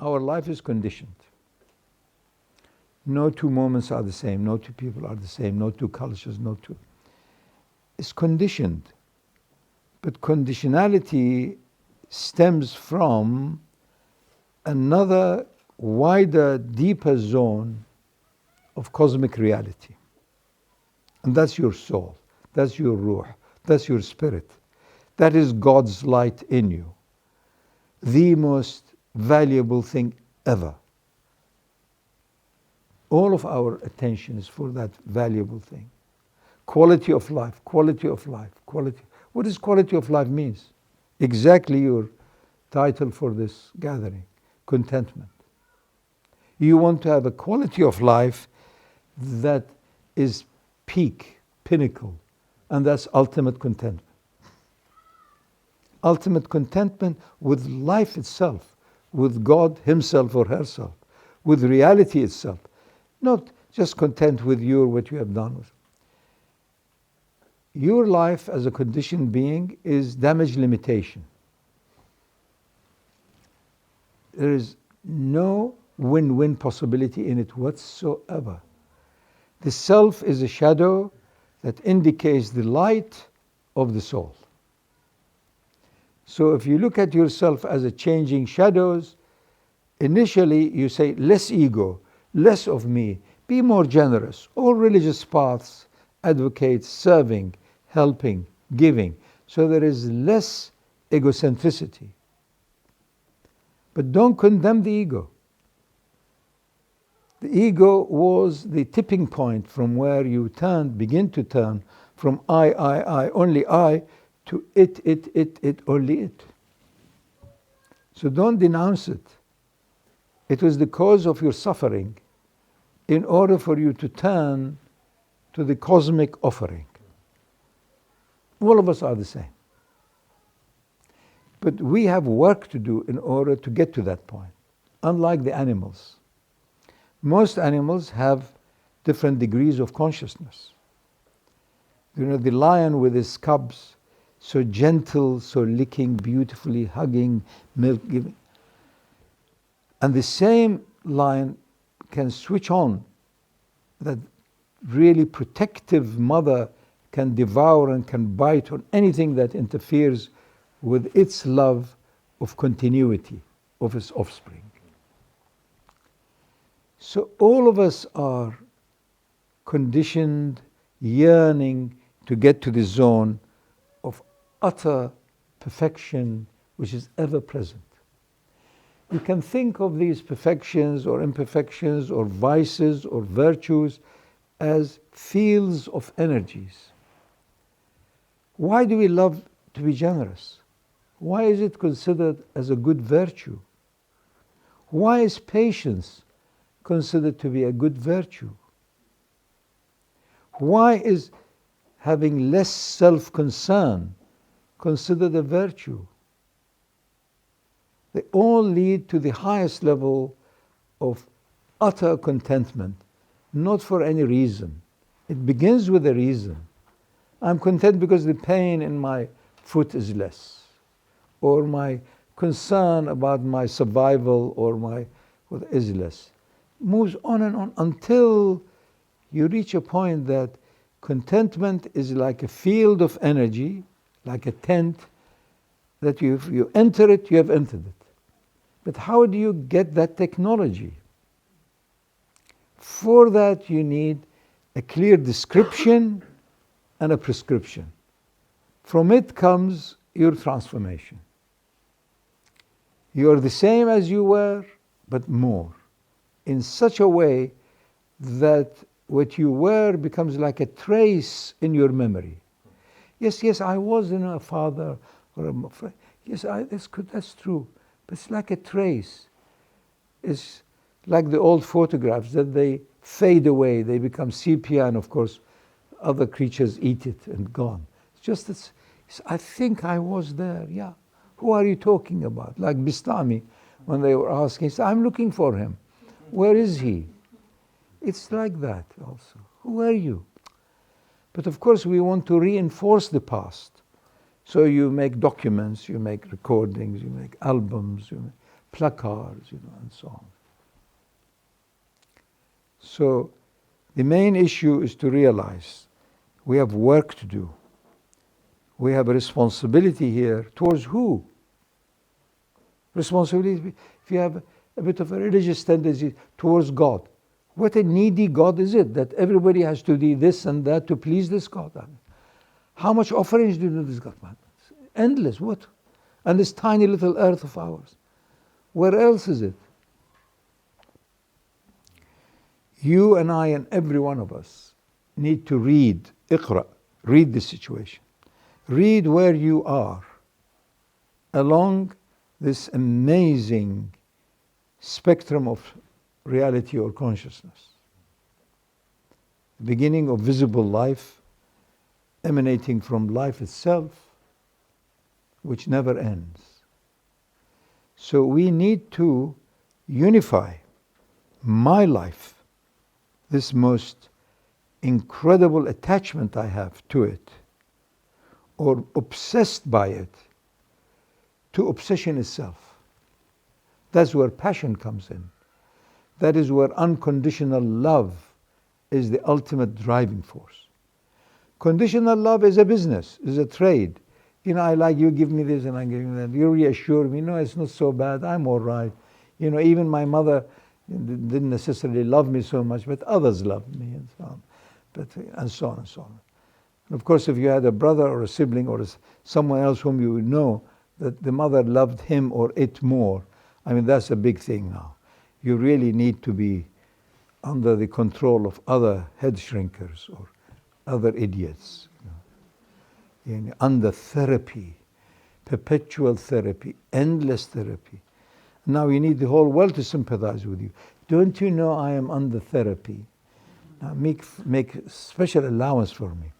our life is conditioned. No two moments are the same, no two people are the same, no two cultures, it's conditioned. But conditionality stems from another wider, deeper zone of cosmic reality. And that's your soul, that's your ruh, that's your spirit. That is God's light in you. The most valuable thing ever. All of our attention is for that valuable thing. Quality of life, quality of life, quality. What does quality of life means? Exactly your title for this gathering, contentment. You want to have a quality of life that is peak, pinnacle, and that's ultimate contentment. Ultimate contentment with life itself, with God himself or herself, with reality itself. Not just content with what you have done. Your life as a conditioned being is damage limitation. There is no win-win possibility in it whatsoever. The self is a shadow that indicates the light of the soul. So if you look at yourself as a changing shadows, initially you say less ego, less of me, be more generous. All religious paths advocate serving, helping, giving. So there is less egocentricity. But don't condemn the ego. The ego was the tipping point from where you begin to turn from I, only I, to it, only it. So don't denounce it. It was the cause of your suffering in order for you to turn to the cosmic offering. All of us are the same. But we have work to do in order to get to that point, unlike the animals. Most animals have different degrees of consciousness. You know, the lion with his cubs, so gentle, so licking beautifully, hugging, milk giving. And the same lion can switch on. That really protective mother can devour and can bite on anything that interferes with its love of continuity of its offspring. So all of us are conditioned, yearning to get to the zone of utter perfection which is ever present. You can think of these perfections or imperfections or vices or virtues as fields of energies. Why do we love to be generous? Why is it considered as a good virtue? Why is patience considered to be a good virtue? Why is having less self-concern considered a virtue? They all lead to the highest level of utter contentment, not for any reason. It begins with a reason. I'm content because the pain in my foot is less, or my concern about my survival or my what is less. Moves on and on until you reach a point that contentment is like a field of energy, like a tent, that if you enter it, you have entered it. But how do you get that technology? For that you need a clear description and a prescription. From it comes your transformation. You are the same as you were, but more. In such a way that what you were becomes like a trace in your memory. Yes, I was a father or a friend. Yes, that's true. But it's like a trace. It's like the old photographs that they fade away. They become sepia, and of course, other creatures eat it and gone. It's just that I think I was there. Yeah. Who are you talking about? Like Bistami, when they were asking, he said, I'm looking for him. Where is he? It's like that also. Who are you? But of course, we want to reinforce the past. So you make documents, you make recordings, you make albums, placards, and so on. So the main issue is to realize we have work to do. We have a responsibility here towards who? Responsibility, if you have a bit of a religious tendency, towards God. What a needy God is it that everybody has to do this and that to please this God? I mean, how much offerings do you do this God? Man? It's endless. What? And this tiny little earth of ours. Where else is it? You and I and every one of us need to read, Iqra, read the situation. Read where you are along this amazing spectrum of reality or consciousness. The beginning of visible life emanating from life itself, which never ends. So we need to unify my life, this most incredible attachment I have to it, or obsessed by it, to obsession itself. That's where passion comes in. That is where unconditional love is the ultimate driving force. Conditional love is a business, is a trade. I like you, give me this and I give you that. You reassure me, no, it's not so bad, I'm all right. Even my mother didn't necessarily love me so much, but others loved me and so on. And so on and so on. And of course, if you had a brother or a sibling or someone else whom you would know that the mother loved him or it more, that's a big thing now. You really need to be under the control of other head shrinkers or other idiots. Under therapy, perpetual therapy, endless therapy. Now you need the whole world to sympathize with you. Don't you know I am under therapy? Now make special allowance for me.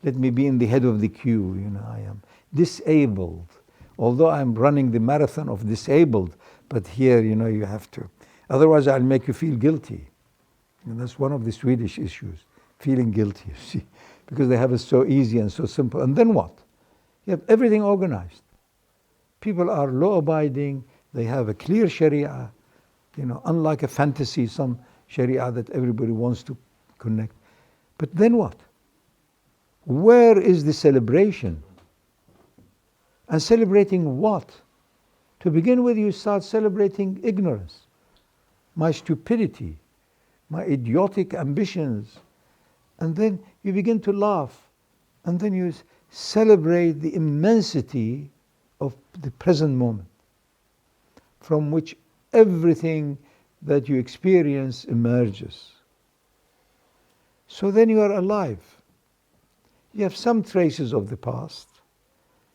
Let me be in the head of the queue. I am disabled. Although I'm running the marathon of disabled, but here, you have to. Otherwise, I'll make you feel guilty. That's one of the Swedish issues, feeling guilty, you see, because they have it so easy and so simple. And then what? You have everything organized. People are law-abiding. They have a clear Sharia, unlike a fantasy, some Sharia that everybody wants to connect. But then what? Where is the celebration? And celebrating what? To begin with, you start celebrating ignorance, my stupidity, my idiotic ambitions. And then you begin to laugh. And then you celebrate the immensity of the present moment, from which everything that you experience emerges. So then you are alive. You have some traces of the past,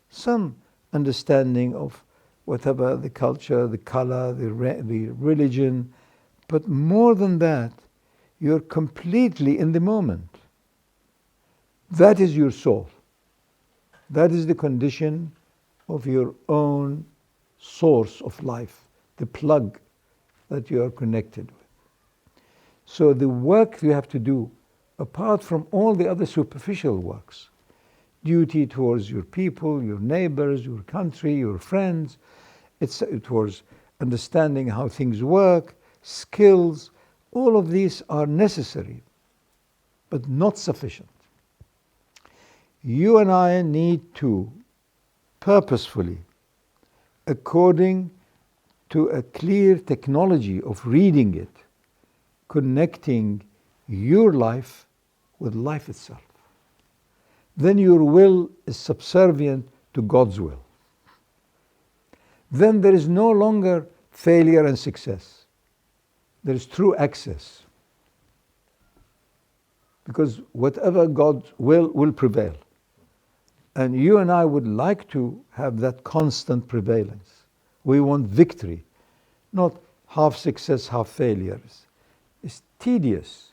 some understanding of whatever the culture, the color, the religion, but more than that, you're completely in the moment. That is your soul. That is the condition of your own source of life, the plug that you are connected with. So the work you have to do, apart from all the other superficial works, duty towards your people, your neighbors, your country, your friends, it's towards understanding how things work, skills, all of these are necessary, but not sufficient. You and I need to purposefully, according to a clear technology of reading it, connecting your life with life itself. Then your will is subservient to God's will. Then there is no longer failure and success. There is true access. Because whatever God's will prevail. And you and I would like to have that constant prevalence. We want victory, not half success, half failures. It's tedious.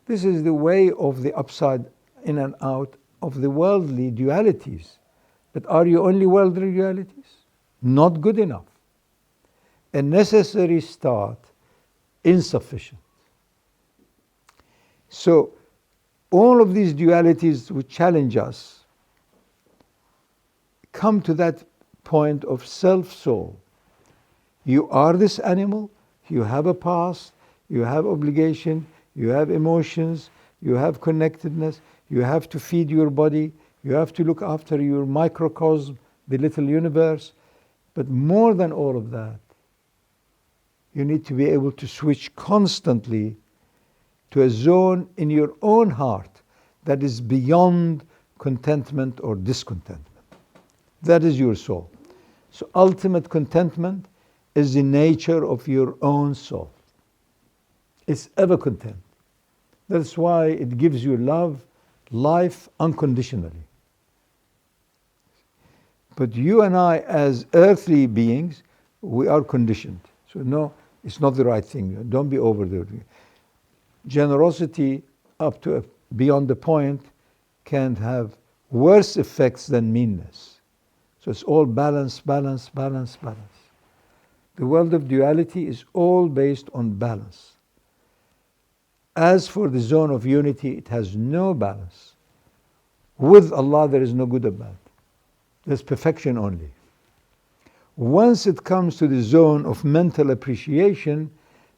This is the way of the upside in and out of the worldly dualities. But are you only worldly dualities? Not good enough. A necessary start, insufficient. So all of these dualities which challenge us come to that point of self-soul. You are this animal, you have a past, you have obligation, you have emotions, you have connectedness, you have to feed your body, you have to look after your microcosm, the little universe. But more than all of that, you need to be able to switch constantly to a zone in your own heart that is beyond contentment or discontentment. That is your soul. So ultimate contentment is the nature of your own soul. It's ever content. That's why it gives you love, life unconditionally. But you and I, as earthly beings, we are conditioned. So no, it's not the right thing. Don't be over there. Generosity up to beyond the point can have worse effects than meanness. So it's all balance, balance, balance, balance. The world of duality is all based on balance. As for the zone of unity, it has no balance. With Allah, there is no good or bad. There's perfection only. Once it comes to the zone of mental appreciation,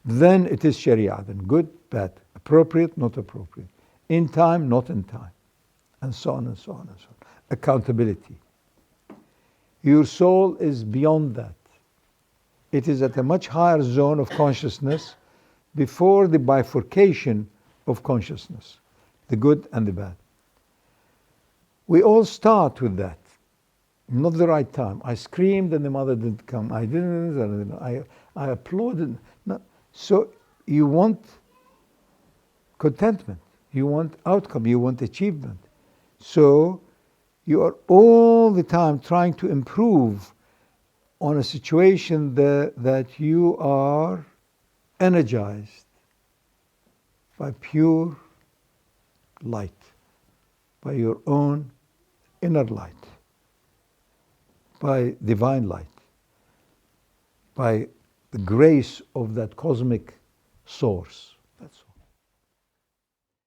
then it is Sharia. Then good, bad, appropriate, not appropriate, in time, not in time, and so on and so on and so on. Accountability. Your soul is beyond that. It is at a much higher zone of consciousness before the bifurcation of consciousness, the good and the bad. We all start with that. Not the right time. I screamed and the mother didn't come. I didn't. I applauded. No. So you want contentment. You want outcome. You want achievement. So you are all the time trying to improve on a situation that you are energized by pure light, by your own inner light, by divine light, by the grace of that cosmic source. That's all.